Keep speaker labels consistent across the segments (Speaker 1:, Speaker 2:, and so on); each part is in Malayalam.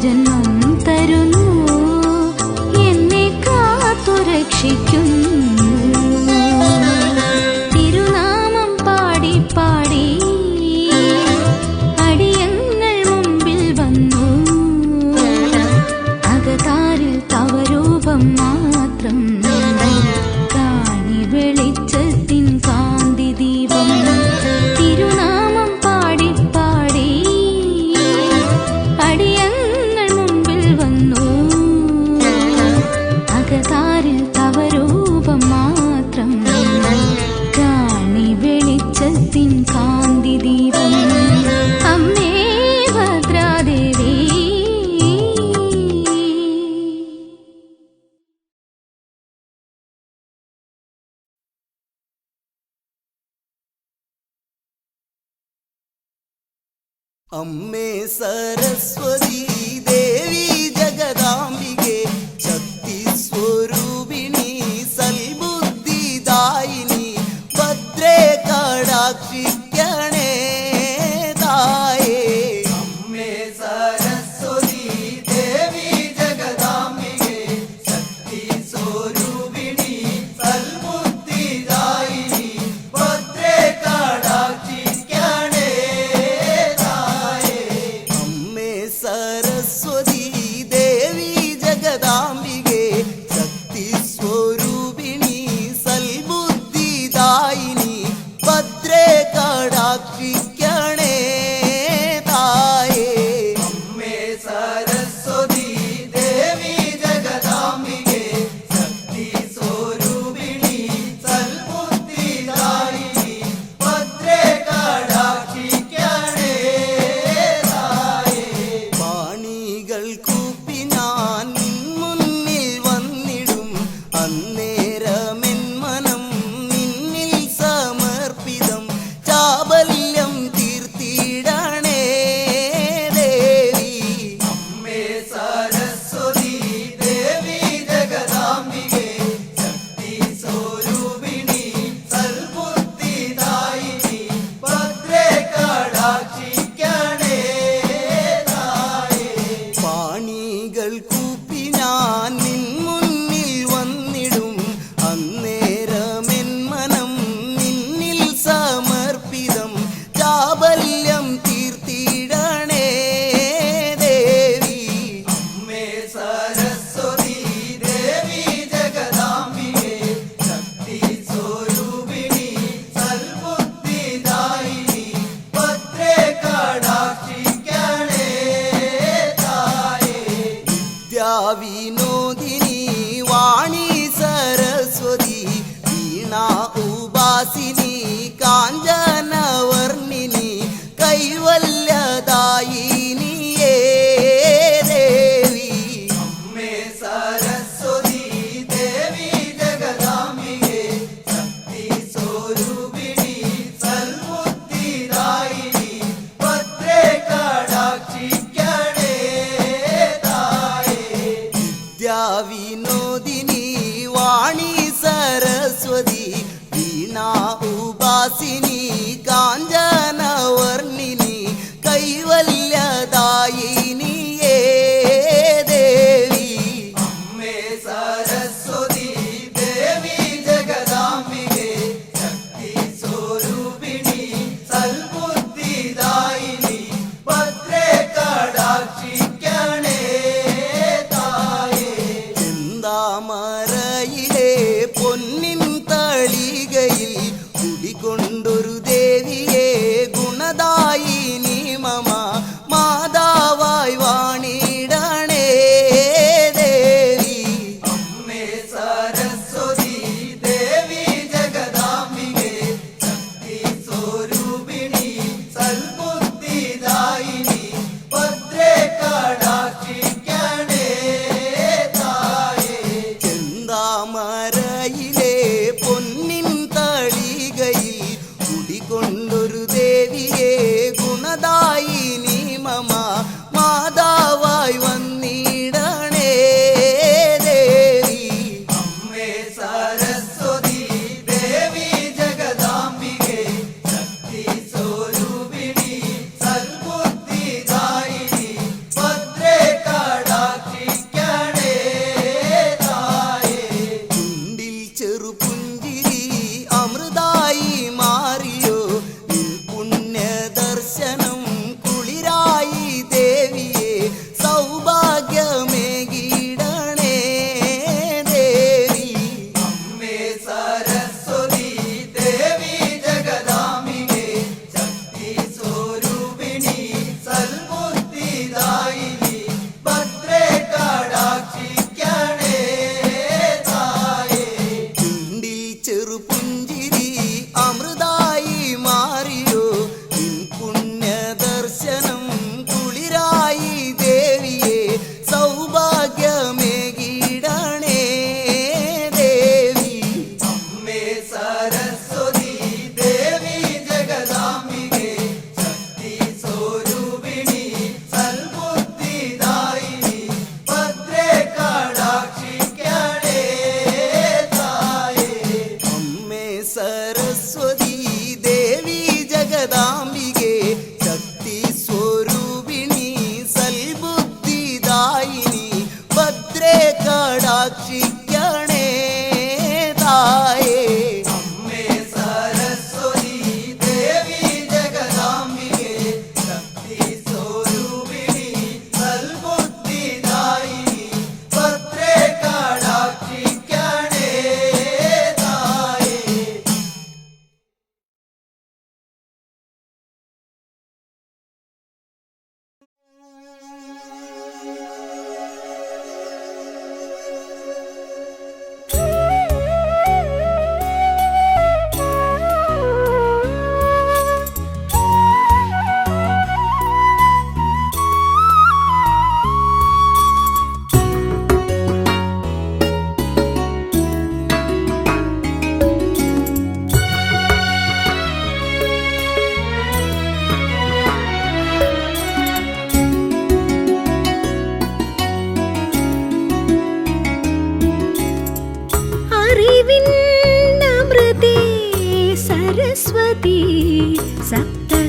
Speaker 1: ജന്മം തരുന്നു, എന്നെ കാത്തു രക്ഷിക്കുന്നു. തിരുനാമം പാടി പാടി അടിയങ്ങൾ മുമ്പിൽ വന്നു. അകതാരിൽ തവരൂപം മാത്രം കാണി വെളിച്ചത്തിൻ കാന്തി ദീപം. തിരുനാമം പാടി പാടി അടിയങ്ങൾ മുമ്പിൽ വന്നു. അകതാരിൽ തവരൂപം മാത്രം കാണി വെളിച്ചത്തിൻ കാന്തി ദീപം. അമ്മേ ഭദ്രാദേവി,
Speaker 2: അമ്മേ സരസ്വതി ദേവി ജഗദാംബികെ, ശക്തി സ്വരൂപിണി സൽബുദ്ധിദായിനി, ഭദ്രേ കടാക്ഷിക്കണേ തായേ. അമ്മേ സരസ്വതി ദേവി ജഗദാംബികെ, ശക്തി സ്വരൂപിണി സൽബുദ്ധിദായിനി, ഭദ്രേ കടാക്ഷിക്കണേ. സരസ്വതി ദേവി ജഗദാംബികെ, ശക്തി സ്വരൂപിണി സൽബുദ്ധിദായിനി, ഭദ്രേ കടാക്ഷിക്കണേ തായേ. അമ്മേ സരസ്വതി ദേവി ജഗദാംബികെ, ശക്തി സ്വരൂപിണി സൽബുദ്ധിദായിനി, ഭദ്രേ കടാക്ഷിക്കണേ. കൂപ്പി ഞാൻ മുന്നിൽ വന്നിടും, അന്നേരമെൻ മനം നിന്നിൽ സമർപ്പിതം. ചാബല്യം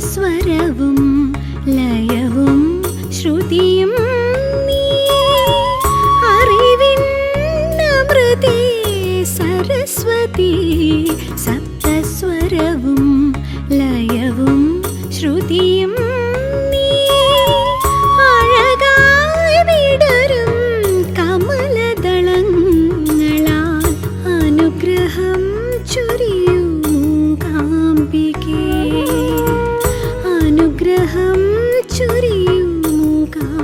Speaker 1: സപ്തസ്വരവും ലയവും ശ്രുതിയും നീ അറിവിന്നമൃതേ സരസ്വതി സപ്തസ്വരവും ലയവും ശ്രുതിയും നീ അഴകായി വിടരും കമലദളങ്ങളാൽ അനുഗ്രഹം ചൊരിയൂ മൂകാംബികേ അനുഗ്രഹം ചൊരിയൂ മൂകാംബികേ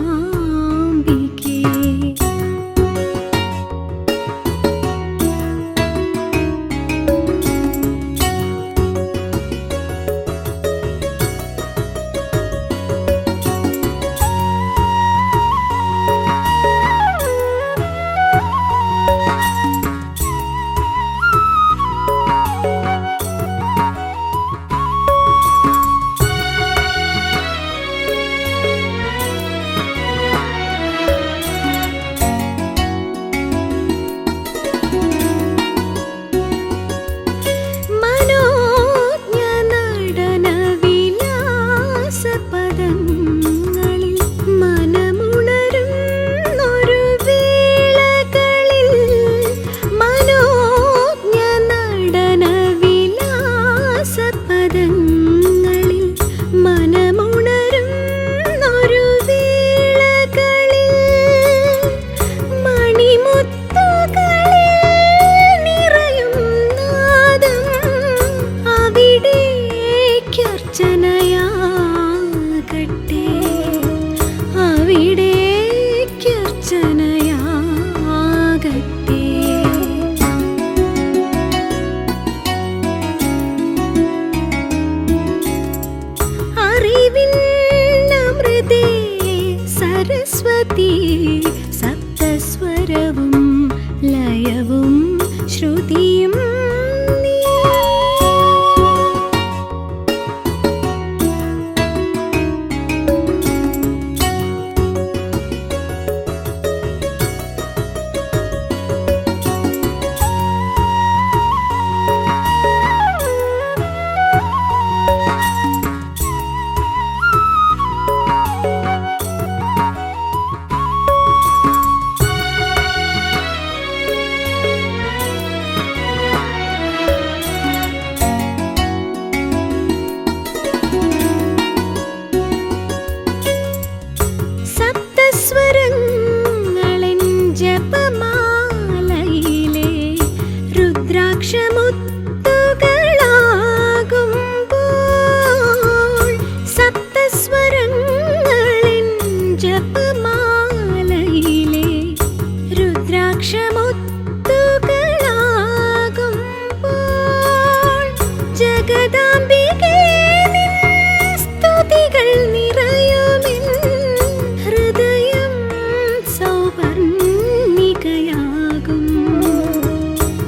Speaker 1: സരസ്വതി സപ്തസ്വരവും ലയവും ശ്രുതിയും നീ സപ്തസ്വരങ്ങളിൻ ജപമാലയിലെ രുദ്രാക്ഷമുത്തുകളാകുമ്പോൾ സപ്തസ്വരങ്ങളിൻ ജപമാലയിലെ രുദ്രാക്ഷമുത്തുകളാകുമ്പോൾ ജഗദാംബികേ നിൻ സ്തുതികൾ നിറയുമെൻ ഹൃദയം സൗവർണികയാകും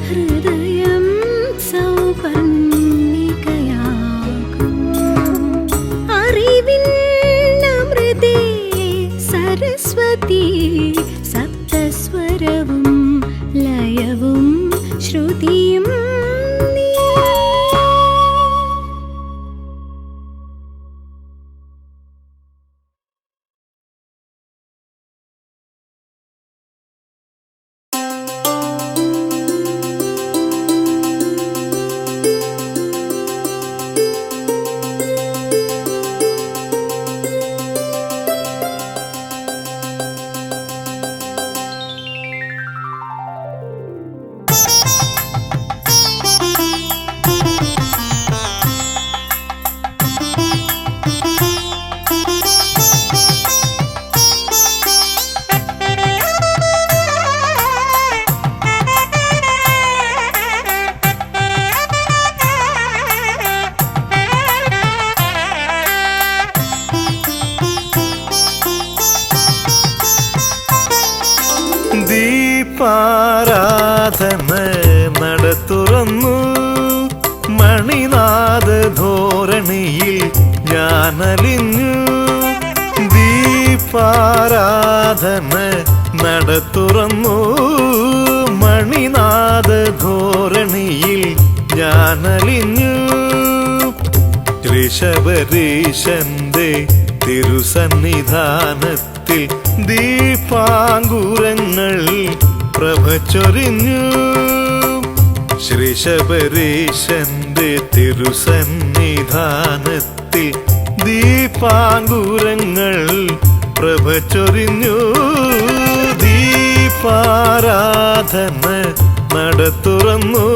Speaker 1: ഹൃദയം സൗവർണികയാകും അറിവിന്നമൃതേ സരസ്വതി സപ്തസ്വരവും ലയവും ശ്രുതിയും നീ
Speaker 3: ദീപാരാധന നടത്തുറന്നു മണിനാഥ ധോരണിയിൽ ഞാനലിഞ്ഞു ദീപാരാധന നടത്തുറന്നു മണിനാഥ ധോരണിയിൽ ഞാനലിഞ്ഞു ശ്രീശബരീശന്റെ തിരുസന്നിധാനത്തിൽ ദീപാങ്കുരങ്ങൾ പ്രഭ ചൊരിഞ്ഞു. ശ്രീശബരീശന്റെ തിരുസന്നിധാനത്തിൽ ദീപാങ്കുരങ്ങൾ പ്രഭ ചൊരിഞ്ഞു. ദീപാരാധന നട തുറന്നു.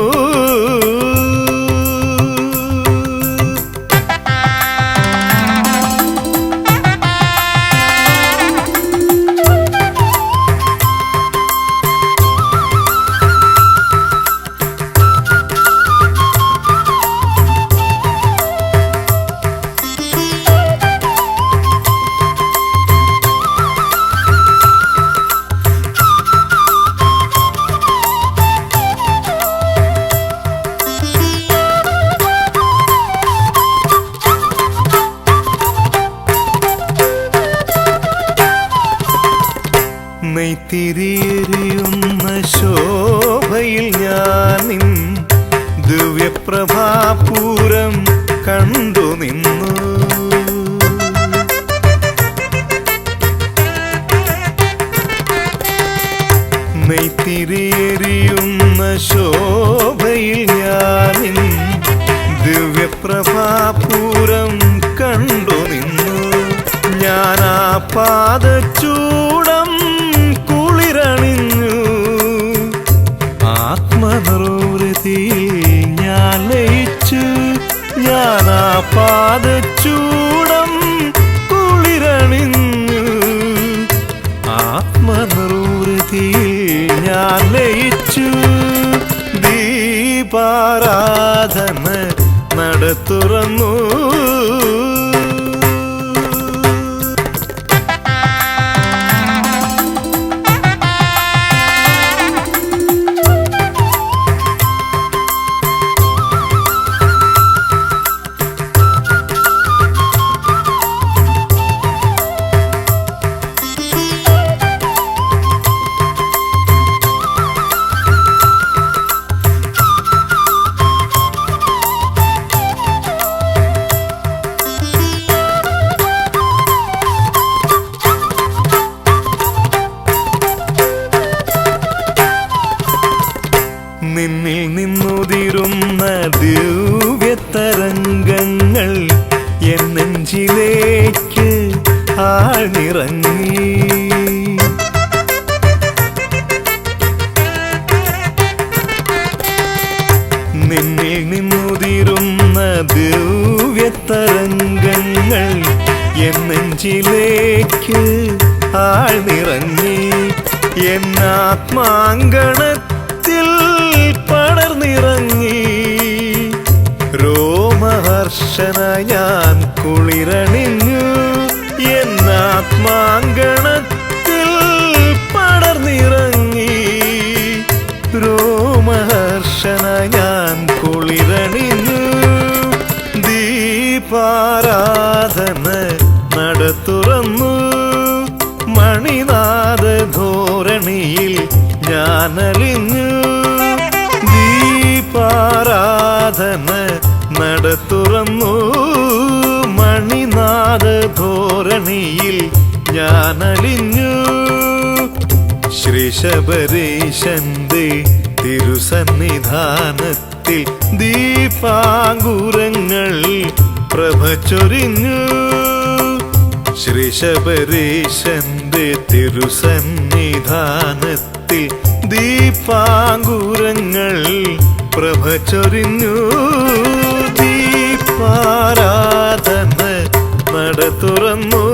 Speaker 3: നെയ്ത്തിരിയെരിയുന്ന ശോഭയിൽ ഞാനിൻ ദിവ്യപ്രഭാപൂരം കണ്ടു നിന്നു. നെയ്ത്തിരിയെരിയുന്ന ശോഭയിൽ ഞാനിൻ ദിവ്യപ്രഭാപൂരം കണ്ടു നിന്നു. ഞാനാ പാദചൂടം കുളിരണിഞ്ഞു. ആത്മനിർവൃതിയിൽ ഞാൻ ലയിച്ചു. ഞാനാ പാദചൂടം കുളിരണിഞ്ഞു. ആത്മനിർവൃതിയിൽ ഞാൻ ലയിച്ചു. ദീപാരാധന നട തുറന്നു. നിന്നിൽ നിന്നുതിരുന്ന ദിവ്യതരംഗങ്ങൾ എൻ നെഞ്ചിലേക്ക് ആഴ്ന്നിറങ്ങി. നിന്നിൽ നിന്നുതിരുന്ന ദിവ്യതരംഗങ്ങൾ എൻ നെഞ്ചിലേക്ക് ആഴ്ന്നിറങ്ങി. എന്നാത്മാങ്കണത്തിൽ പടർന്നിറങ്ങി. രോമഹർഷന ഞാൻ കുളിരണിഞ്ഞു. എന്നാത്മാങ്കണത്തിൽ പടർന്നിറങ്ങി. രോമഹർഷന ഞാൻ കുളിരണിഞ്ഞു. ദീപാരാധന നട തുറന്നു. മണിനാദ ധോരണിയിൽ ഞാനലിഞ്ഞു. ദീപാരാധന നട തുറന്നു. മണിനാദ ധോരണിയിൽ ഞാനലിഞ്ഞു. ശ്രീശബരീശന്റെ തിരുസന്നിധാനത്തിൽ ദീപാങ്കുരങ്ങൾ പ്രഭ ചൊരിഞ്ഞു. ശ്രീശബരീശന്റെ തിരുസന്നിധാനത്തിൽ ദീപാങ്കുരങ്ങൾ പ്രഭ ചൊരിഞ്ഞു. ദീപാരാധന നട തുറന്നു.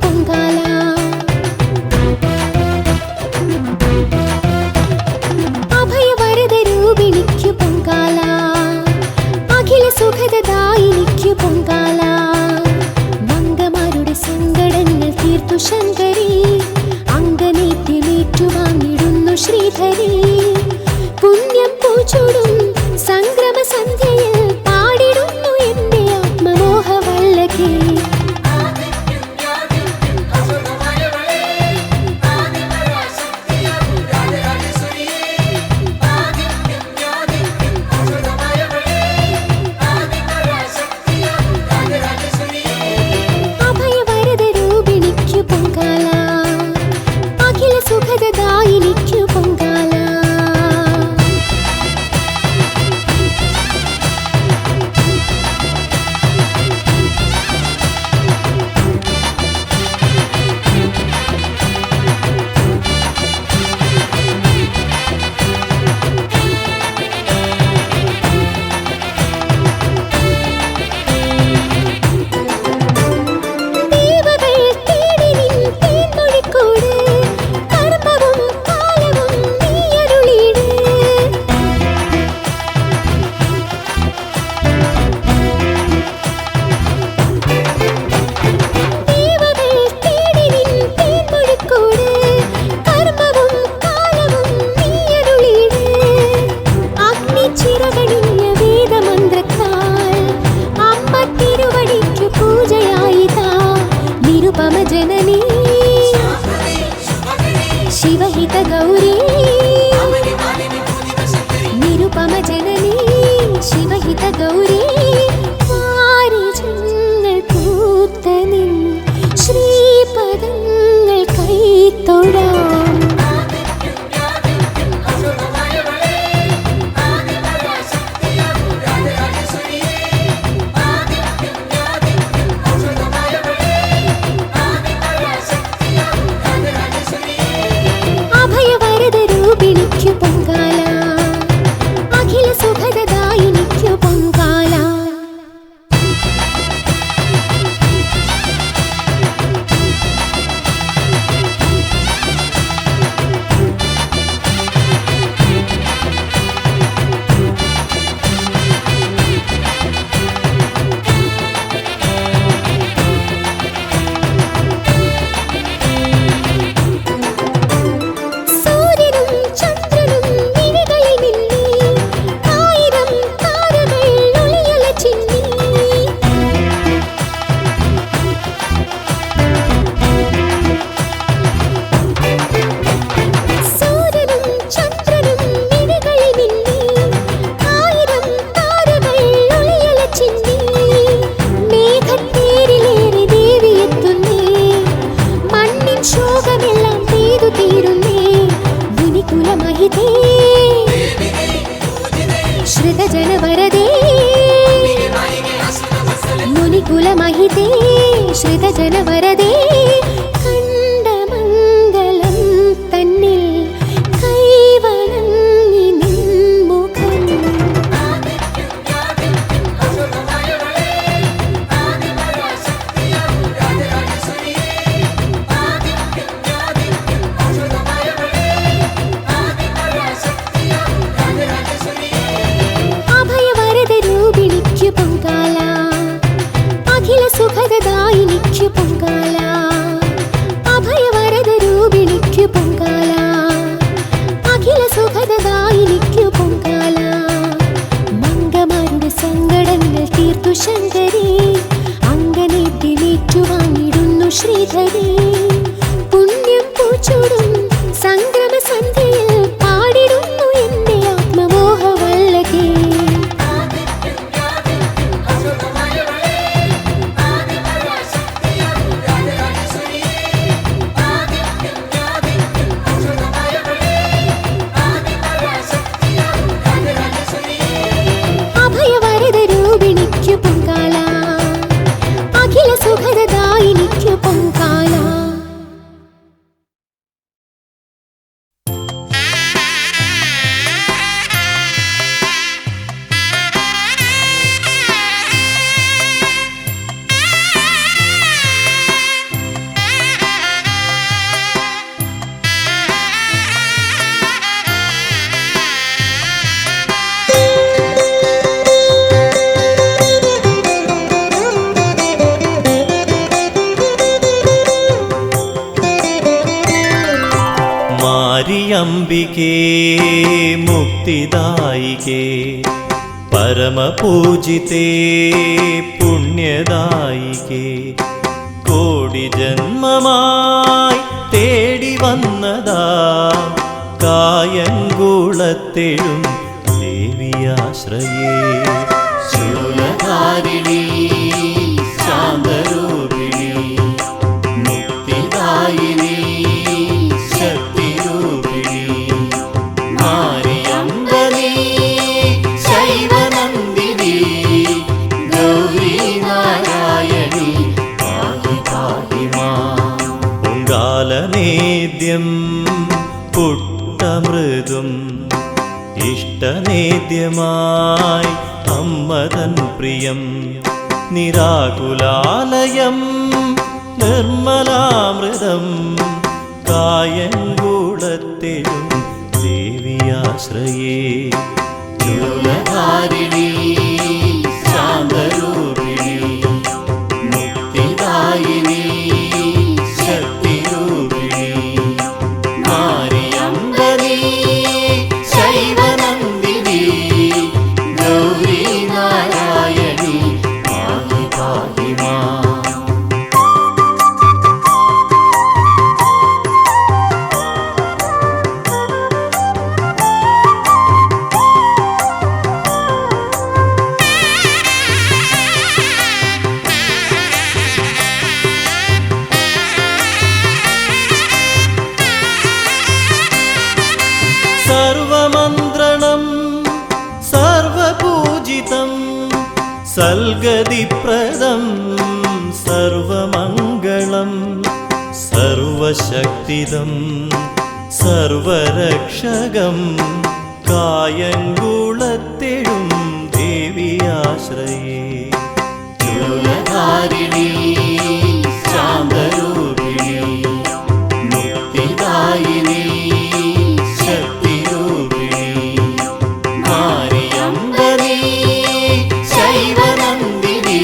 Speaker 1: പൊങ്കാല. അഭയവരദരൂപിണിക്കു പൊങ്കാല, അഖില സുഖദദായിനിക്കു പൊങ്കാല. മംഗമാരുടെ സങ്കടങ്ങൾ തീർത്തു ശങ്കരി, അംഗനേറ്റുവാങ്ങിടുന്നു ശ്രീധരി. പുണ്യം പൂച്ചൂടും സംക്രമ സന്ധ്യയിൽ പാടിടുന്നു എന്റെ ആത്മമോഹവല്ലകി. അഭയവരദരൂപിണിക്കു പൊങ്കാല, അഖില സുഖദദായിനിക്കു പൊങ്കാല. ശിവഹിത ഗൗരീ നിരുപമ ജനനീ, ശിവഹിത ഗൗരീ. വാരിജങ്ങൾ പൂത്ത നിൻ ശ്രീപദങ്ങൾ കൈത്തൊഴാം. അഭയവരദരൂപിണിക്കു പൊങ്കാല, അഖില സുഖദദായിനിക്കു പൊങ്കാല. ശ്രിതജനവരദേ മുനികുലമഹിതേ, ശ്രിതജനവരദേ. കണ്ടമംഗലം തന്നിൽ കൈവണങ്ങി നിൻമുഖം. അഭയവരദരൂപിണിക്കു പൊങ്കാല, അഖില സുഖദദായിനിക്കു പൊങ്കാല. അഭയവരദരൂപിണിക്കു പൊങ്കാല, അഖില സുഖദദായിനിക്കു പൊങ്കാല. മംഗമാരുടെ സങ്കടങ്ങൾ തീർത്തു ശങ്കരി, അംഗനേറ്റുവാങ്ങിടുന്നു ശ്രീധരി. പുണ്യം പൂച്ചൂടും സംക്രമ സന്ധ്യയിൽ പാടിടുന്നു എന്റെ ആത്മമോഹവല്ലകി. അഭയവരദരൂപിണിക്കു പൊങ്കാല, അഖില സുഖദദായിനിക്കു പൊങ്കാല.
Speaker 4: മാരിയംബികേ മുക്തിദായികേ പരമപൂജിതേ പുണ്യദായികേ കോടി ജന്മമായി തേടി വന്നതാ കായംകുളത്തെഴും ദേവിയാശ്രയേ ശൂലധാരിണി ശാന്തരൂപിണി മുക്തിദായിനി ശക്തിരൂപിണി മാരിയംബനീ ശൈവനന്ദിനി ഗൗരീ നാരായണി പാഹി പാഹി മാം പൊങ്കാലനേദ്യം പുട്ടമൃദും ഇഷ്ടനേദ്യമായി അമ്മതൻ പ്രിയം നിരാകുലാലയം നിർമ്മലാമൃതം കായംകുളത്തെഴും ദേവിയാശ്രയേ ശൂലധാരിണി ശാന്തരൂപിണി മുക്തിദായിനി ശക്തിരൂപിണി മാരിയംബനീ ശൈവനന്ദിനി ഗൗരീ നാരായണി പാഹി പാഹി മാം സർവമന്ത്രണം സർവപൂജിതം സൽഗതിപ്രദം സർവമംഗളം സർവശക്തിദം സർവരക്ഷകം കായംകുളത്തെഴും ദേവിയാശ്രയേ ശൂലധാരിണി ശാന്തരൂപിണി മുക്തിദായിനി ശക്തിരൂപിണി മാരിയംബനീ ശൈവനന്ദിനി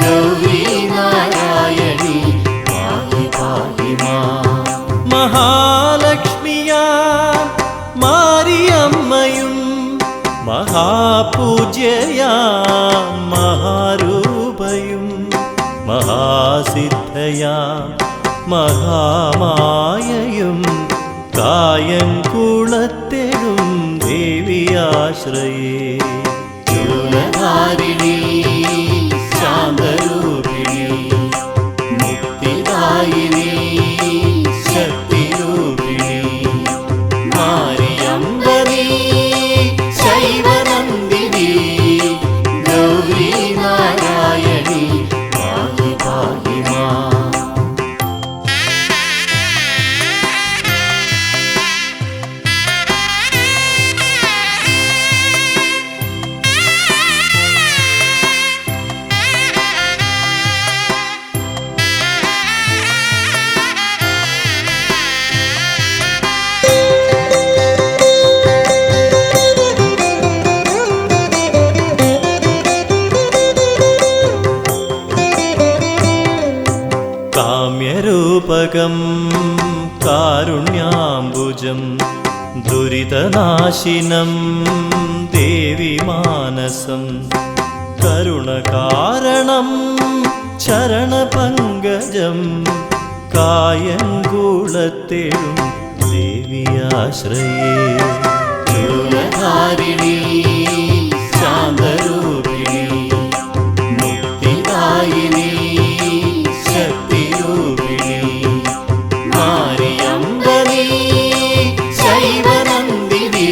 Speaker 4: ഗൗരീ നാരായണി പാഹി പാഹി മാം മഹാലക്ഷ്മിയാ മാരിയമ്മയും മഹാപൂജ്യയാ മഹാരൂപയും മഹാസിദ്ധയാ മഹാമായയും കായംകുളത്തെഴും ദേവിയാശ്രയേ ശൂലധാരിണി ശാന്തരൂപിണി മുക്തിദായിനി ശക്തിരൂപിണി മാരിയംബനീ ശൈവനന്ദിനി ഗൗരീ നാരായണി പാഹി പാഹി മാം കാമ്യരൂപകം കാരുണ്യാംബുജം ദുരിതനാശിനം ദേവി മാനസം കരുണകാരണം ചരണപങ്കജം കായംകുളത്തെഴും ദേവിയാശ്രയേ ശൂലധാരിണി ശാന്തരൂപിണി മുക്തിദായിനി ശക്തിരൂപിണി മാരിയംബനീ ശൈവനന്ദിനി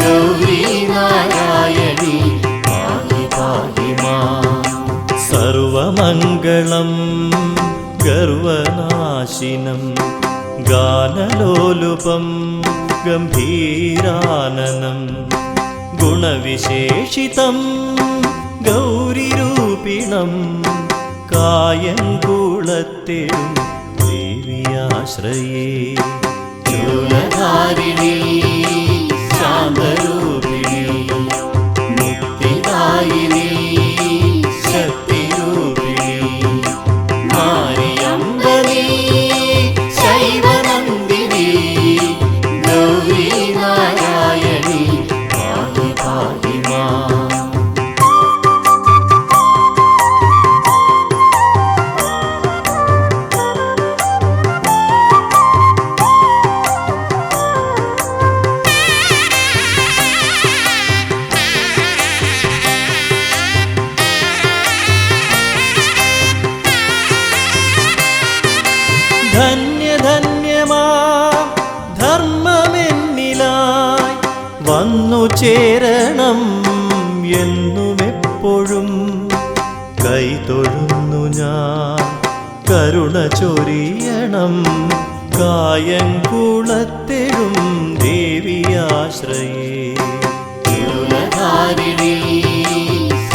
Speaker 4: ഗൗരീ നാരായണി പാഹി പാഹി മാം സർവമംഗളം ഗർവനാശിനം ഗാനലോലുപം ഗംഭീരാനനം ഗുണവിശേഷിതം ഗൗരിരൂപിണം കായംകുളത്തെഴും ദേവിയാശ്രയേ ശൂലധാരിണി ശാന്തരൂപിണി മുക്തിദായിനി ശക്തിരൂപിണി മാരിയംബനീ ശൈവനന്ദിനി ധന്യധന്യമാ ധർമ്മമെന്നിലായി വന്നു ചേരണം എന്നുമെപ്പോഴും കൈതൊഴുന്നു ഞാൻ. കരുണ ചൊരിയണം കായംകുളത്തെഴും ദേവിയാശ്രയേ. തിരുലധാരിണി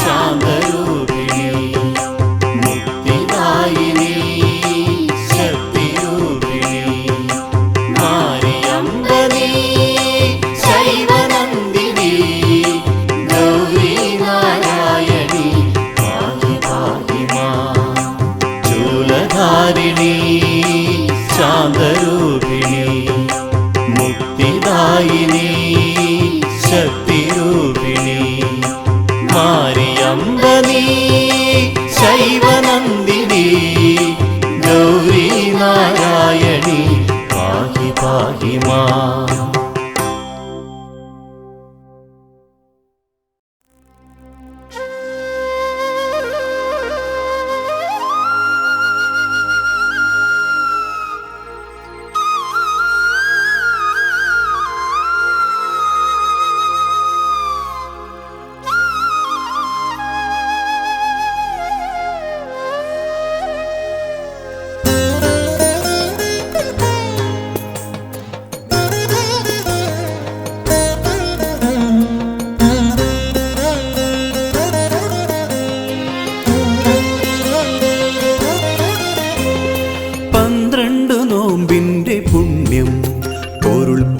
Speaker 4: ശാന്തരൂപിണി മുക്തിദായിനി ശക്തിരൂപിണി മാരിയമ്പനീ ശൈവനന്ദിനി ഗൗരീ നാരായണി പാഹി പാഹി മാം. ശൂലധാരിണി ശാന്തരൂപിണി മുക്തിദായിനി ശക്തിരൂപിണി മാരിയമ്പനീ ശൈവനന്ദിനി ഗൗരീ നാരായണി പാഹി പാഹി മാം.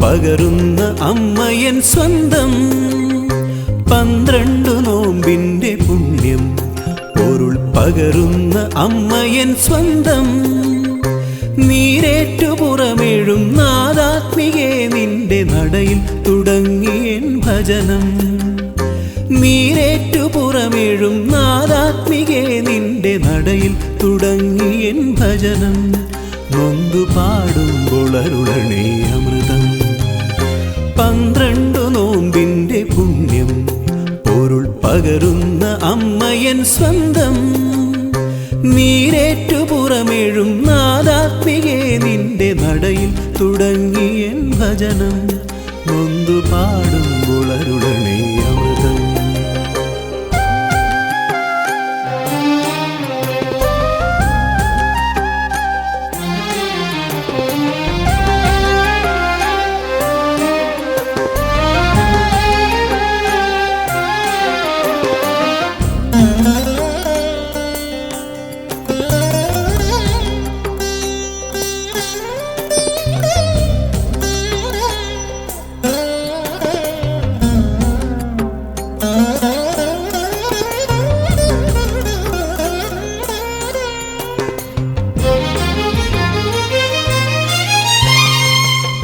Speaker 4: പകരുന്ന അമ്മയൻ സ്വന്തം. 12 നോമ്പിന്റെ പുണ്യം പൊരുൾ പകരുന്ന അമ്മയൻ സ്വന്തം. നീരേറ്റുപുറമേഴും നാദാത്മികേ നിന്റെ നടയിൽ തുടങ്ങിയൻ ഭജനം. നീരേറ്റുപുറമേഴും നാദാത്മികേ നിന്റെ നടയിൽ തുടങ്ങിയൻ ഭജനം. നൊന്തു പാടുമ്പോൾ അരുളണേ അമൃതം. 12 നോമ്പിന്റെ പുണ്യം പൊരുൾ പകരുന്ന അമ്മയൻ സ്വന്തം. നീരേറ്റുപുറമേഴും നാദാത്മികേ നിന്റെ നടയിൽ തുടങ്ങിയൻ ഭജനം. നൊന്തു പാടുമ്പോൾ അരുളണേ അമൃതം.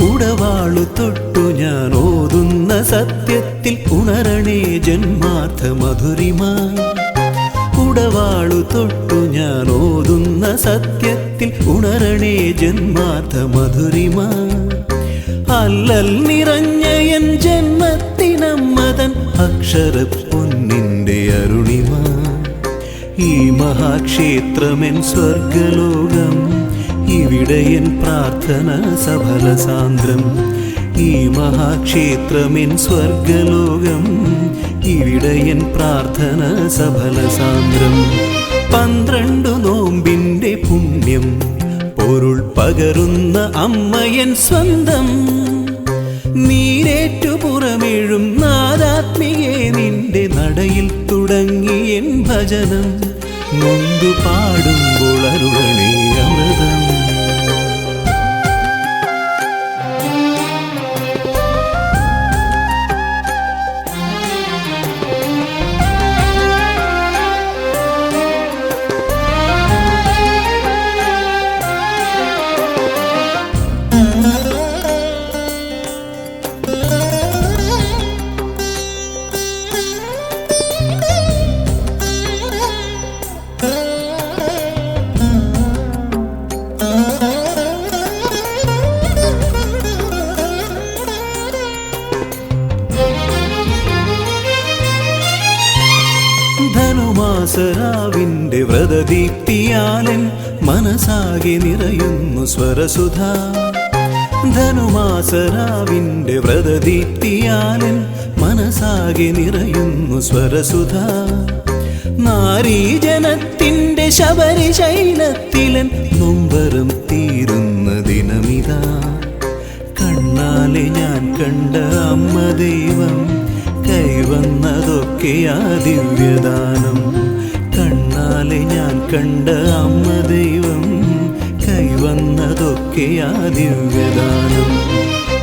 Speaker 4: ഉടവാളു തൊട്ടു ഞാൻ ഓതുന്ന സത്യത്തിൽ ഉണരണേ ജന്മാർത്ഥ മധുരിമ. ഉടവാളു തൊട്ടു ഞാൻ ഓതുന്ന സത്യത്തിൽ ഉണരണേ ജന്മാർത്ഥ മധുരിമ. അല്ലൽ നിറഞ്ഞ എൻ ജന്മത്തിനമ്മതൻ അക്ഷരപ്പൊന്നിന്റെ അരുണിമ. ഈ മഹാക്ഷേത്രമെൻ സ്വർഗലോകം, ഇവിടെയൻ പ്രാർത്ഥന സഫല സാന്ദ്രം. ഈ മഹാക്ഷേത്രമെൻ സ്വർഗലോകം, ഇവിടെയൻ പ്രാർത്ഥന സഫല സാന്ദ്രം. 12 നോമ്പിന്റെ പുണ്യം പൊരുൾ പകരുന്ന അമ്മയൻ സ്വന്തം. നീരേറ്റുപുറമേഴും നാദാത്മികേ നിന്റെ നടയിൽ തുടങ്ങിയൻ ഭജനം. നൊന്തു പാടുമ്പോൾ അരുളണേ അമൃതം. വ്രതദീപ്തിയാലൻ മനസാകെ നിറയുന്നു സ്വരസുധ. ധനുമാസരാവിൻ്റെ വ്രതദീപ്തിയാലൻ മനസാകെ നിറയുന്നു സ്വരസുധ. നാരീജനത്തിൻ്റെ ശബരിശൈലത്തിലൻ നൊമ്പരം തീരുന്ന ദിനമിതാ. കണ്ണാലെ ഞാൻ കണ്ട അമ്മ ദൈവം കൈവന്നതൊക്കെയാ ദിവ്യദാനം. കണ്ണാലെ ഞാൻ കണ്ട അമ്മ ദൈവം കൈവന്നതൊക്കെയാ ദിവ്യദാനം.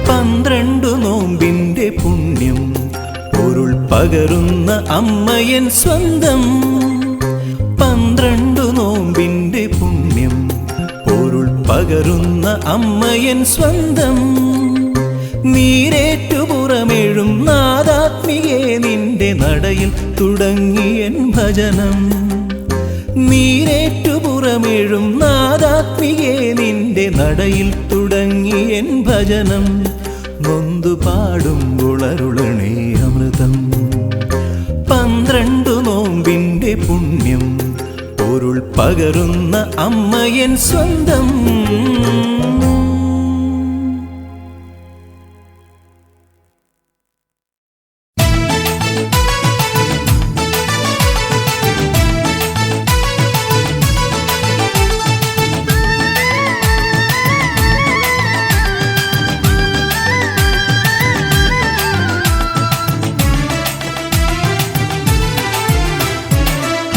Speaker 4: 12 നോമ്പിൻ്റെ പുണ്യം പൊരുൾ പകരുന്ന അമ്മയൻ സ്വന്തം. 12 നോമ്പിൻ്റെ പുണ്യം പൊരുൾ പകരുന്ന അമ്മയൻ സ്വന്തം. നീരേറ്റുപുറമേഴും നാദാത്മികേ നിന്റെ നടയിൽ തുടങ്ങിയൻ ഭജനം. നീരേറ്റുപുറമേഴും നാദാത്മികേ നിന്റെ നടയിൽ തുടങ്ങിയൻ ഭജനം. നൊന്തു പാടുമ്പോൾ അരുളണേ അമൃതം. 12 നോമ്പിൻ്റെ പുണ്യം പൊരുൾ പകരുന്ന അമ്മയൻ സ്വന്തം.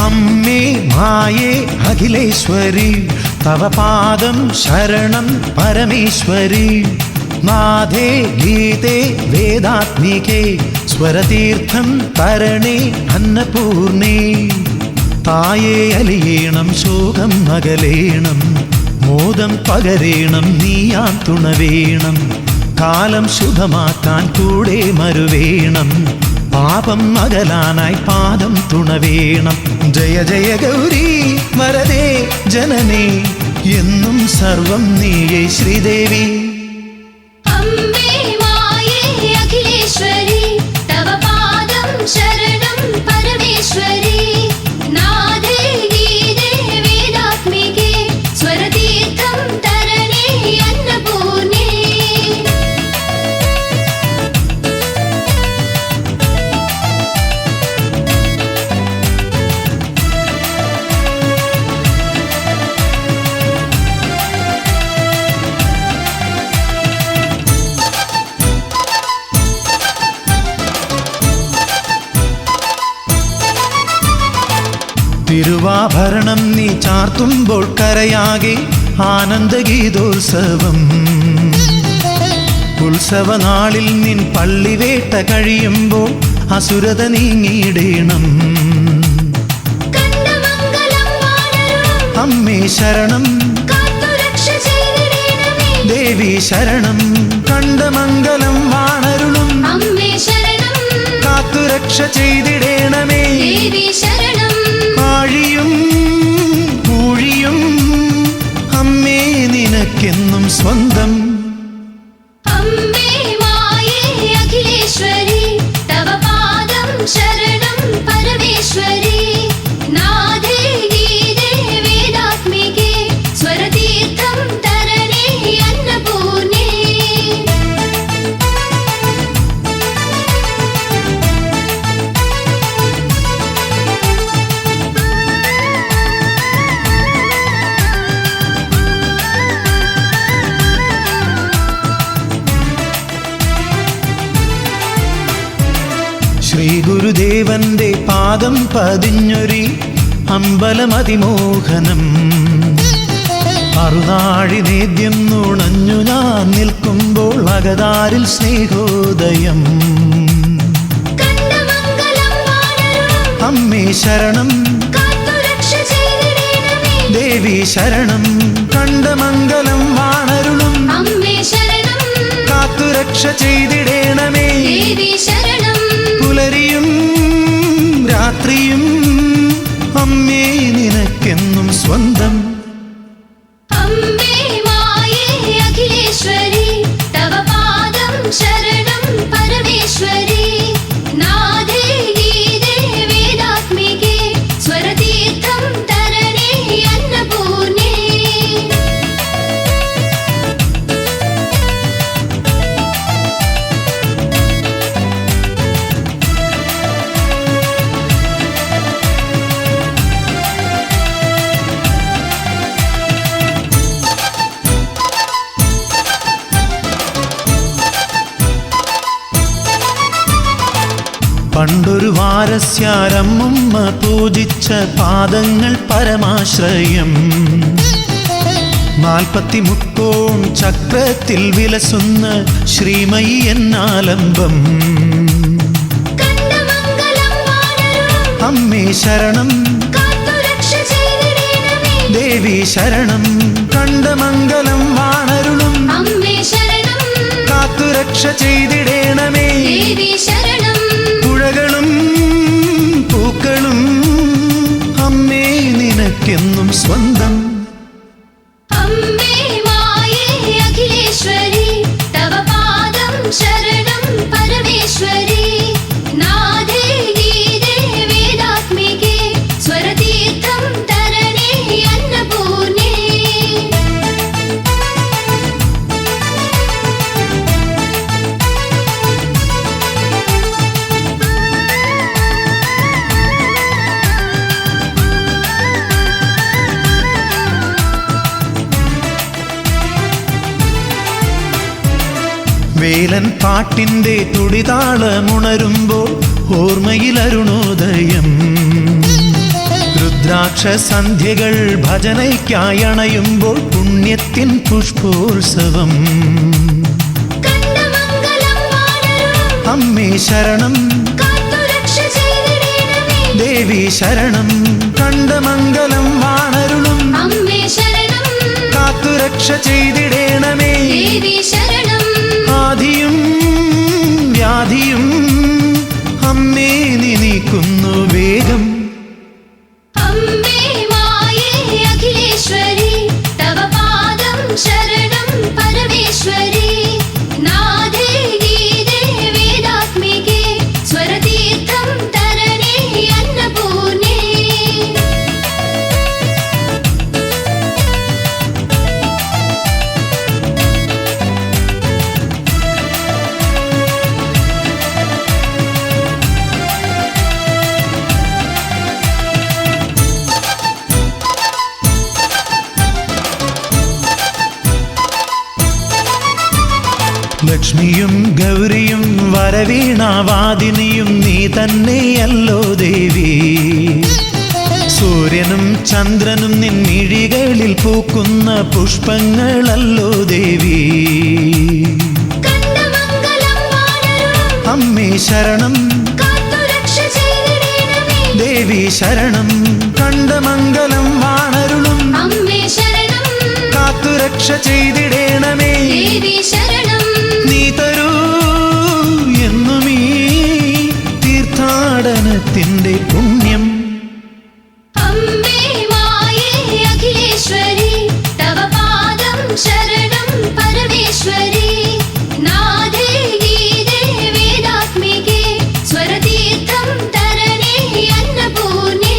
Speaker 5: അമ്മേ മായേ അഖിലേശ്വരി തവ പാദം ശരണം പരമേശ്വരി. നാഥേ ഗീതേ വേദാത്മികേ സ്വരതീർത്ഥം തരണേ അന്നപൂർണേ. തായേ അലിയേണം ശോകം അകലേണം മോദം പകരേണം നീയാൻ തുണവേണം. കാലം ശുഭമാക്കാൻ കൂടെ മരുവേണം പാപം അകലാനായി പാദം തുണവേണം. ജയ ജയ ഗൗരി വരദേ ജനനേ എന്നും സർവം നീയേ ശ്രീദേവി.
Speaker 1: അമ്മേ മായേ അഖിലേശ്വരി തവ പാദം ശരണം പരമേശ്വരി. നാദേ ഗീതേ വേദാത്മികേ സ്വരതീർത്ഥം തരണേ അന്നപൂർണേ.
Speaker 5: തിരുവാഭരണം നീ ചാർത്തുമ്പോൾ കരയാകെ ആനന്ദഗീതോത്സവം. ഉത്സവനാളിൽ നിൻ പള്ളിവേട്ട കഴിയുമ്പോൾ അസുരത നീങ്ങിയിടേണം. അമ്മേ ശരണം ദേവി ശരണം. കണ്ടമംഗലം വാണരുളും
Speaker 1: അമ്മേ ശരണം
Speaker 5: കാത്തുരക്ഷ ചെയ്തിടേണമേ.
Speaker 1: ദേവി ശരണം
Speaker 5: ആഴിയും പൂഴിയും അമ്മേ നിനക്കെന്നും സ്വന്തം.
Speaker 1: അമ്മേ മായേ അഖിലേശ്വരി തവ പാദം ശരണം പരമേശ്വരി. നാദേ ഗീതേ വേദാത്മികേ സ്വരതീർത്ഥം തരണേ അന്നപൂർണേ.
Speaker 5: ശ്രീ ഗുരുദേവന്റെ പാദം പതിഞ്ഞൊരി അമ്പലമതിമോഹനം. അറുനാഴി നേദ്യം നുണഞ്ഞു ഞാൻ നിൽക്കുമ്പോൾ അകതാരിൽ സ്നേഹോദയം. അമ്മേ ശരണം ദേവി ശരണം. കണ്ടമംഗലം വാണരുളും
Speaker 1: അമ്മേ ശരണം
Speaker 5: കാത്തുരക്ഷ ചെയ്തിടേണമേ.
Speaker 1: ദേവി ശരണം
Speaker 5: പുലരിയും രാത്രിയും അമ്മേ നിനക്കെന്നും സ്വന്തം.
Speaker 1: അമ്മേ മായേ അഖിലേശ്വരി തവ പാദം ശരണം പരമേശ്വരി. നാദേ ഗീതേ വേദാത്മികേ സ്വരതീർത്ഥം തരണേ
Speaker 5: പണ്ടൊരു വാരസ്യാരമ്മുമ്മ പൂജിച്ച പാദങ്ങൾ പരമാശ്രയം. 40 മുക്കോൺ ചക്രത്തിൽ വിലസുന്ന ശ്രീമയി എന്നാലംബം.
Speaker 1: കണ്ടമംഗലം വാണരുളും
Speaker 5: അമ്മേ ശരണം,
Speaker 1: കാത്തുരക്ഷ ചെയ്തിടേണമേ.
Speaker 5: ദേവി ശരണം. കണ്ടമംഗലം വാണരുളും
Speaker 1: അമ്മേ ശരണം,
Speaker 5: കാത്തുരക്ഷ ചെയ്തിടേണമേ.
Speaker 1: ദേവി ശരണം.
Speaker 5: പുഴകളും പൂക്കളും അമ്മേ നിനക്കെന്നും സ്വന്തം.
Speaker 1: അമ്മേ മായേ അഖിലേശ്വരി, തവ പാദം ശരണം പരമേശ്വരി. നാദേ ഗീതേ വേദാത്മികേ, സ്വരതീർത്ഥം തരണേ അന്നപൂർണേ.
Speaker 5: വേലൻ പാട്ടിന്റെ തുടിതാളമുണരുമ്പോൾ ഓർമ്മയിൽ അരുണോദയം. രുദ്രാക്ഷ സന്ധ്യകൾ ഭജനയ്ക്കായി അണയുമ്പോൾ പുണ്യത്തിൻ പുഷ്പോത്സവം.
Speaker 1: കണ്ടമംഗലം വാണരുളും
Speaker 5: അമ്മേ ശരണം,
Speaker 1: കാത്തുരക്ഷ ചെയ്തിടേണമേ.
Speaker 5: ദേവി ശരണം. കണ്ടമംഗലം വാണരുളും
Speaker 1: അമ്മേ ശരണം,
Speaker 5: കാത്തുരക്ഷ ചെയ്തിടേണമേ.
Speaker 1: ദേവി ശരണം.
Speaker 5: ആദിയും വ്യാധിയും അമ്മേ നീ നീക്കുന്നു വേഗം.
Speaker 1: അമ്മേ മായേ അഖിലേശ്വരി, തവ പാദം ശരണം പരമേശ്വരി. നാദേ ഗീതേ വേദാത്മികേ, സ്വരതീർത്ഥം തരണേ അന്നപൂർണേ.
Speaker 5: ലക്ഷ്മിയും ഗൗരിയും വരവീണാവാദിനിയും നീ തന്നെയല്ലോ ദേവി. സൂര്യനും ചന്ദ്രനും നിൻമിഴികളിൽ പൂക്കുന്ന പുഷ്പങ്ങളല്ലോ ദേവി.
Speaker 1: കണ്ടമംഗലം വാണരുളും
Speaker 5: അമ്മേ ശരണം,
Speaker 1: കാത്തുരക്ഷ ചെയ്തിടേണമേ.
Speaker 5: ദേവി ശരണം. കണ്ടമംഗലം വാണരുളും
Speaker 1: അമ്മേ ശരണം,
Speaker 5: കാത്തുരക്ഷ ചെയ്തിടേണമേ.
Speaker 1: ദേവി ശരണം.
Speaker 5: നീ തരൂ എന്നുമീ തീർത്ഥാടനത്തിൻ്റെ പുണ്യം.
Speaker 1: അമ്മേ മായേ അഖിലേശ്വരി, തവ പാദം ശരണം പരമേശ്വരി. നാദേ ഗീതേ വേദാത്മികേ, സ്വരതീർത്ഥം തരണേ അന്നപൂർണേ.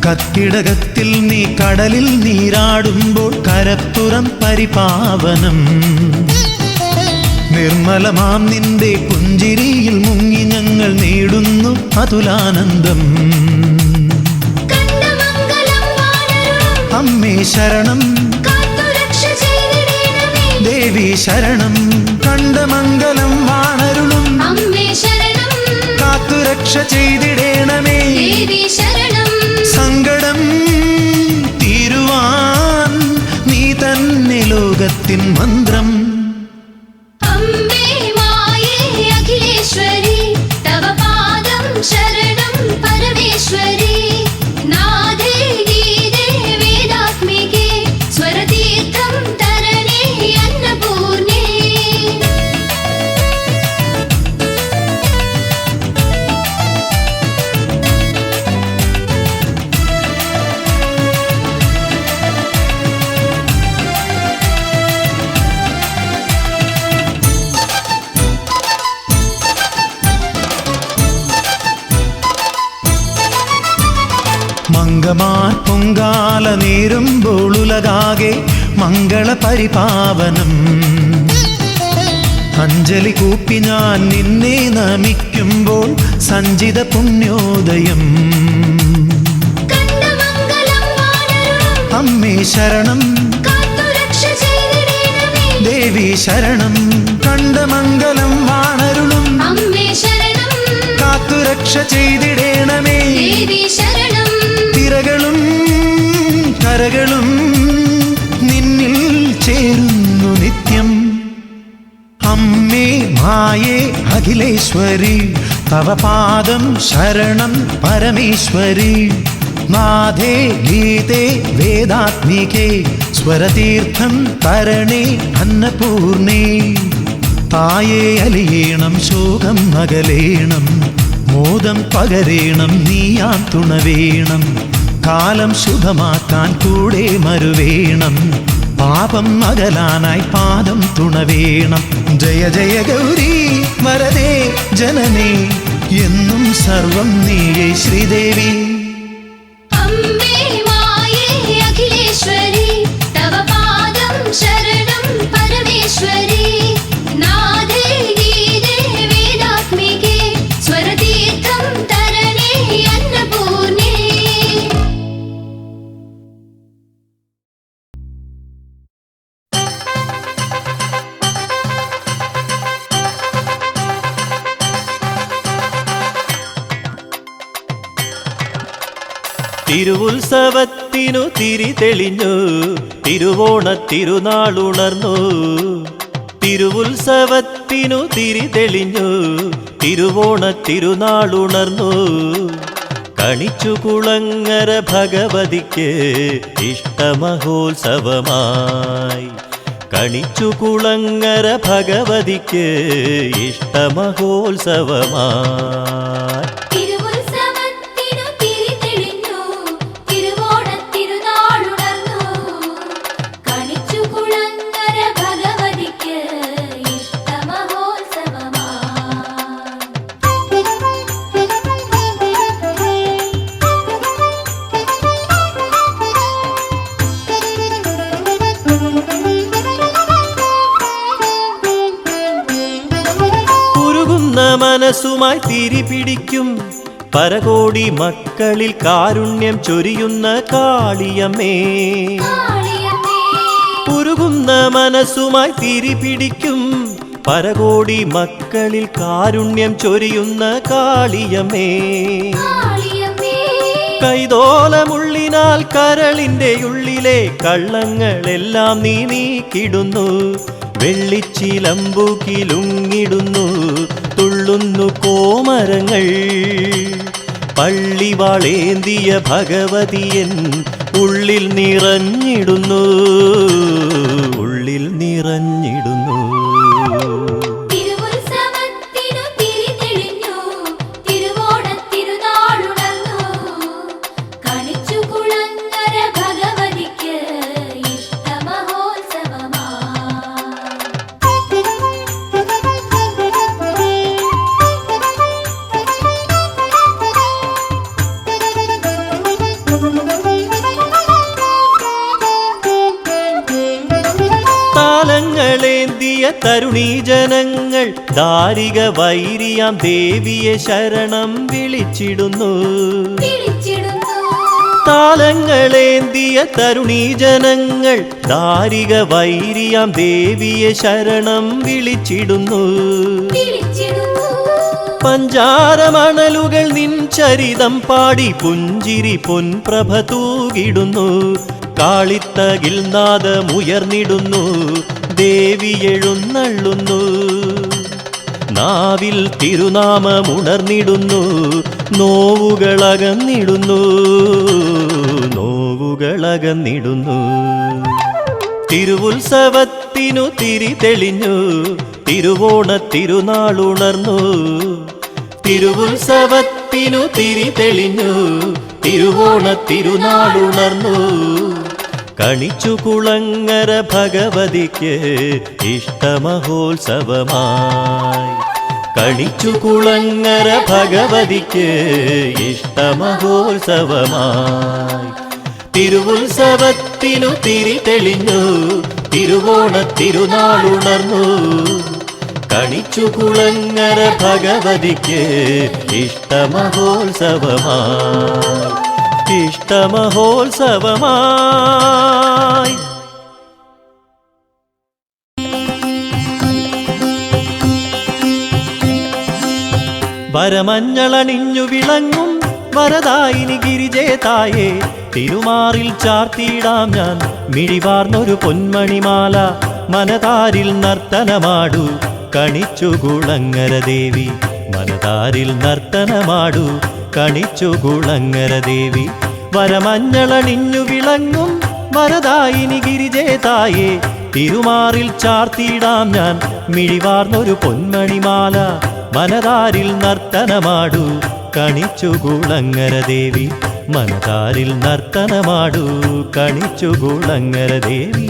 Speaker 5: കത്തിടകത്തിൽ നീ കടലിൽ നീരാടുമ്പോൾ കരപ്പുറം പരിപാവനം. നിർമ്മലമാം നിന്റെ പുഞ്ചിരിയിൽ മുങ്ങി ഞങ്ങൾ നേടുന്നു അതുലാനന്ദം.
Speaker 1: കണ്ടമംഗലം വാണരുളും
Speaker 5: അമ്മേ ശരണം,
Speaker 1: കാത്തുരക്ഷ ചെയ്തിടേണമേ.
Speaker 5: ദേവി ശരണം. കണ്ടമംഗലം വാണരുളും
Speaker 1: അമ്മേ ശരണം,
Speaker 5: കാത്തുരക്ഷ ചെയ്തിടേണമേ.
Speaker 1: ദേവി ശരണം.
Speaker 5: സങ്കടം തീരുവാൻ നീ തന്നെ ലോകത്തിൻ മന്ത്രം.
Speaker 1: അമ്മേ മായേ അഖിലേശ്വരി, തവ പാദം ശരണം പരമേശ്വരി. നാദേ ഗീതേ വേദാത്മികേ, സ്വരതീർത്ഥം തരണേ അന്നപൂർണേ.
Speaker 5: മംഗമാർ പൊങ്കാല നേരുമ്പോൾ ഉലകാകെ മംഗള പരിപാവനം. അഞ്ജലി കൂപ്പി ഞാൻ നിന്നെ നമിക്കുമ്പോൾ സഞ്ചിത പുണ്യോദയം.
Speaker 1: കണ്ടമംഗലം വാണരുളും
Speaker 5: അമ്മേ ശരണം,
Speaker 1: കാത്തുരക്ഷ ചെയ്തിടേണമേ.
Speaker 5: ദേവി ശരണം. കണ്ടമംഗലം വാണരുളും
Speaker 1: അമ്മേ ശരണം,
Speaker 5: കാത്തുരക്ഷ ചെയ്തിടേണമേ.
Speaker 1: ദേവി ശരണം.
Speaker 5: തിരകളും കരകളും നിന്നിൽ ചേരുന്നു നിത്യം. അമ്മേ മായേ അഖിലേശ്വരി, തവ പാദം ശരണം പരമേശ്വരി. നാഥേ ഗീതേ വേദാത്മികേ, സ്വരതീർത്ഥം തരണേ അന്നപൂർണേ. തായേ അലിയേണം, ശോകം അകലേണം, മോദം പകരേണം, നീയാം തുണവേണം. കാലം ശുഭമാക്കാൻ കൂടെ മരുവേണം, പാപം അകലാനായി പാദം തുണവേണം. ജയ ജയ ഗൗരി വരദേ ജനനേ, എന്നും സർവം നീയേ ശ്രീദേവി.
Speaker 1: അമ്മേ മായേ അഖിലേശ്വരി, തവ പാദം ശരണം പരമേശ്വരി. നാദേ ഗീതേ വേദാത്മികേ, സ്വരതീർത്ഥം തരണേ അന്നപൂർണേ.
Speaker 4: തിരുവുത്സവത്തിനു തിരി തെളിഞ്ഞു, തിരുവോണ തിരുനാളുണർന്നു. തിരുവുത്സവത്തിനു തിരി തെളിഞ്ഞു, തിരുവോണ തിരുനാളുണർന്നു. കണിച്ചു കുളങ്ങര ഭഗവതിക്ക് ഇഷ്ടമഹോത്സവമായി. കണിച്ചു കുളങ്ങര ഭഗവതിക്ക് ഇഷ്ടമഹോത്സവമായി.
Speaker 1: തിരുവുത്സവത്തിനു തിരി തെളിഞ്ഞു, തിരുവോണത്തിരുനാളുണർന്നു. കണിച്ചു കുളങ്ങര ഭഗവതിക്ക്
Speaker 4: ഉരുകുന്ന മനസ്സുമായി തിരിപിടിക്കും പരകോടി മക്കളിൽ കാരുണ്യം ചൊരിയുന്ന കാളിയമ്മേ. ഉരുകുന്ന മനസ്സുമായി തിരിപിടിക്കും പരകോടി മക്കളിൽ കാരുണ്യം ചൊരിയുന്ന കാളിയമ്മേ. കൈതോലമുള്ളിനാൽ കരളിന്റെ ഉള്ളിലെ കള്ളങ്ങളെല്ലാം നീ നീക്കിടുന്നു. വെള്ളിച്ചിലമ്പു കിലുങ്ങിടുന്നു, തുള്ളുന്നു കോമരങ്ങൾ. പള്ളിവാളേന്തിയ ഭഗവതിയൻ ഉള്ളിൽ നിറഞ്ഞിടുന്നു, ഉള്ളിൽ നിറഞ്ഞിടുന്നു.
Speaker 1: തിരുവുത്സവത്തിനു തിരി തെളിഞ്ഞു, തിരുവോണത്തിരുനാളുണർന്നു. കണിച്ചു കുളങ്ങര ഭഗവതിക്ക്
Speaker 4: താലങ്ങളേന്തിയ തരുണീജനങ്ങൾ ദാരിക വൈരിയാം ദേവിയെ ശരണം വിളിച്ചിടുന്നു. താലങ്ങളേന്തിയ തരുണീജനങ്ങൾ ദാരിക വൈരിയാം ദേവിയെ ശരണം വിളിച്ചിടുന്നു. പഞ്ചാരമണലുകൾ നിൻ ചരിതം പാടി പുഞ്ചിരി പൊൻപ്രഭ തൂകിടുന്നു. കാളിത്തകിൽ നാദമുയർന്നിടുന്നു, ദേവി എഴുന്നള്ളുന്നു. നാവിൽ തിരുനാമമുണർന്നിടുന്നു, നോവുകളകന്നിടുന്നു, നോവുകളകന്നിടുന്നു. തിരുവുത്സവത്തിനു തിരി തെളിഞ്ഞു, തിരുവോണ തിരുനാളുണർന്നു. തിരുവുത്സവത്തിനു തിരി തെളിഞ്ഞു, തിരുവോണ തിരുനാളുണർന്നു. കണിച്ചു കുളങ്ങര ഭഗവതിക്ക് ഇഷ്ടമഹോത്സവമായി. കണിച്ചു കുളങ്ങര ഭഗവതിക്ക് ഇഷ്ടമഹോത്സവമായി. തിരുവുത്സവത്തിനു തിരി തെളിഞ്ഞു, തിരുവോണ തിരുനാളുണർന്നു. കണിച്ചു കുളങ്ങര ഭഗവതിക്ക് ഇഷ്ടമഹോത്സവമായി വരമഞ്ഞളണിഞ്ഞു വിളങ്ങും വരദായിനി ഗിരിജേതായേ തിരുമാറിൽ ചാർത്തിയിടാം ഞാൻ മിഴിവാർന്നൊരു പൊന്മണിമാല മനതാരിൽ നർത്തനമാടു കണിച്ചു കുളങ്ങര ദേവി മനതാരിൽ നർത്തനമാടു കണിച്ചു കുളങ്ങര ദേവി വരമഞ്ഞളണിഞ്ഞു വിളങ്ങും വരദായിനി ഗിരിജേതായേ തിരുമാറിൽ ചാർത്തിയിടാം ഞാൻ മിഴിവാർന്നൊരു പൊന്മണിമാല മനതാരിൽ നർത്തനമാടു കണിച്ചു കുളങ്ങര ദേവി മനതാരിൽ നർത്തനമാടു കണിച്ചു കുളങ്ങര ദേവി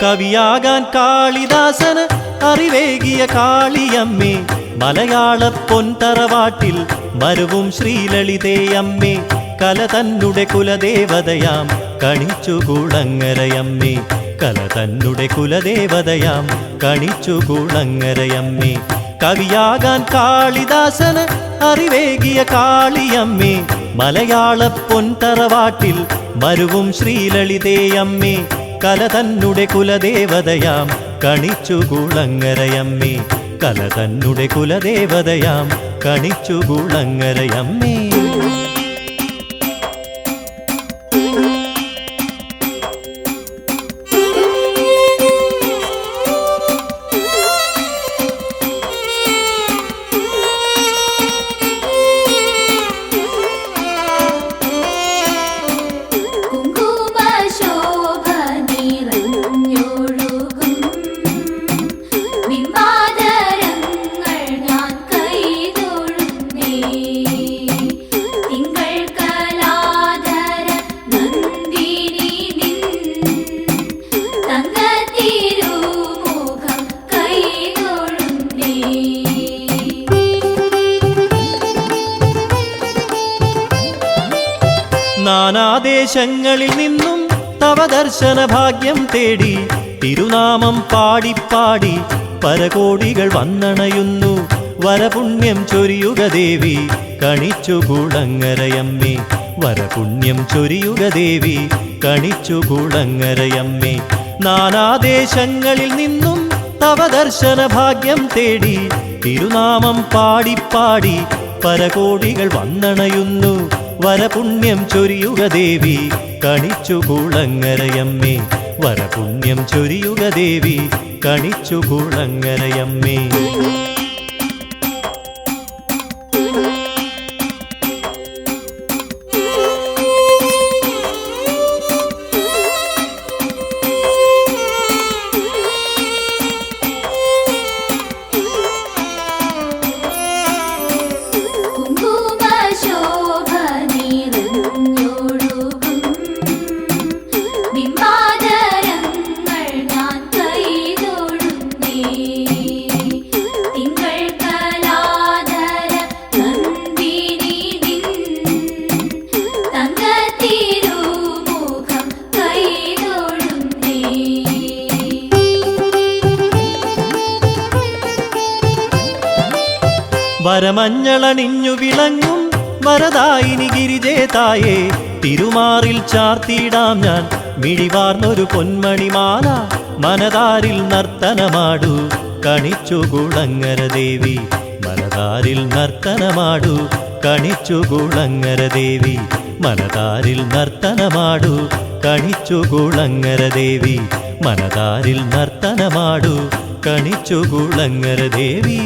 Speaker 4: കവിയാകാൻ കാളിദാസന് അറിവേകിയ കാളിയമ്മേ മലയാള പൊൻതറവാട്ടിൽ മരുവും ശ്രീലളിതേയമ്മേ കല തന്നുടെ കുലദേവതയാം കണിച്ചു കുളങ്ങരയമ്മേ കല തന്നുടെ കുലദേവതയാം കണിച്ചു കുളങ്ങരയമ്മേ കവിയാകാൻ കാളിദാസന് അറിവേകിയ കാളിയമ്മേ മലയാള പൊൻതറവാട്ടിൽ മരുവും ശ്രീലളിതേയമ്മേ കല തന്നുടെ കുലദേവതയാം കണിച്ചു കുളങ്ങരയമ്മേ കല തന്നുടെ കുലദേവതയാം കണിച്ചു കുളങ്ങരയമ്മേ നാനാദേശങ്ങളിൽ നിന്നും തവ ദർശന ഭാഗ്യം തേടി തിരുനാമം പാടിപ്പാടി പരകോടികൾ വന്നണയുന്നു വരപുണ്യം ചൊരിയുക ദേവി കണിച്ചു കുളങ്ങരയമ്മേ വരപുണ്യം ചൊരിയുക ദേവി കണിച്ചു കുളങ്ങരയമ്മേ നാനാദേശങ്ങളിൽ നിന്നും തവ ദർശന ഭാഗ്യം തേടി തിരുനാമം പാടിപ്പാടി പരകോടികൾ വന്നണയുന്നു വരപുണ്യം ചൊരിയുക ദേവി കണിച്ചു കുളങ്ങരയമ്മേ വരപുണ്യം ചൊരിയുക ദേവി കണിച്ചു കുളങ്ങരയമ്മേ വരമഞ്ഞളണിഞ്ഞു വിളങ്ങും വരദായിനി ഗിരിജേതായേ തിരുമാറിൽ ചാർത്തിയിടാം ഞാൻ മിഴിവാർന്നൊരു പൊന്മണിമാല മനതാരിൽ നർത്തനമാടു കണിച്ചു കുളങ്ങര ദേവി മനതാരിൽ നർത്തനമാടു കണിച്ചു കുളങ്ങര ദേവി മനതാരിൽ നർത്തനമാടു കണിച്ചു കുളങ്ങര ദേവി മനതാരിൽ നർത്തനമാടു കണിച്ചു കുളങ്ങര ദേവി